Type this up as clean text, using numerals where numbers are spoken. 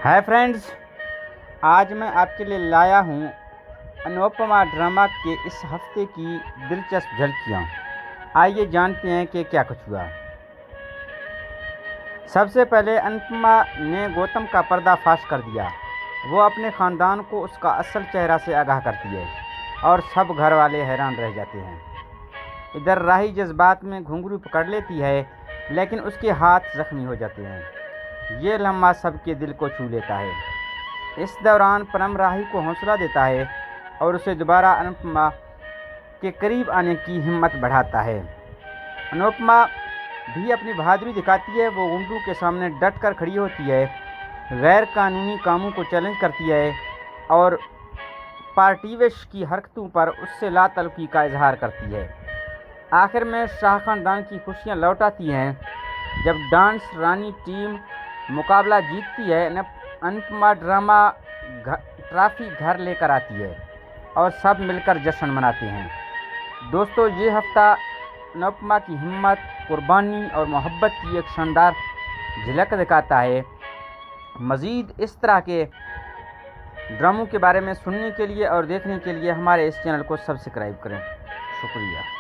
Hi friends, आज मैं आपके लिए लाया हूँ अनुपमा ड्रामा के इस हफ्ते की दिलचस्प झलकियाँ। आइए जानते हैं कि क्या कुछ हुआ। सबसे पहले अनुपमा ने गौतम का पर्दाफाश कर दिया। वो अपने ख़ानदान को उसका असल चेहरा से आगाह करती है और सब घर वाले हैरान रह जाते हैं। इधर राही जज्बात में घुंघरू पकड़ लेती है, लेकिन उसके हाथ जख्मी हो जाते हैं। ये लम्हा सबके दिल को छू लेता है। इस दौरान परम राही को हौसला देता है और उसे दोबारा अनुपमा के करीब आने की हिम्मत बढ़ाता है। अनुपमा भी अपनी बहादुरी दिखाती है। वो गुंडों के सामने डट कर खड़ी होती है, गैर कानूनी कामों को चैलेंज करती है और पार्टिवेश की हरकतों पर उससे लातल्फी का इजहार करती है। आखिर में शाह खानदान की खुशियाँ लौट आती हैं जब डांस रानी टीम मुकाबला जीतती है। अनुपमा ड्रामा ट्रॉफी घर लेकर आती है और सब मिलकर जश्न मनाते हैं। दोस्तों, ये हफ्ता अनुपमा की हिम्मत, कुर्बानी और मोहब्बत की एक शानदार झलक दिखाता है। मज़ीद इस तरह के ड्रामों के बारे में सुनने के लिए और देखने के लिए हमारे इस चैनल को सब्सक्राइब करें। शुक्रिया।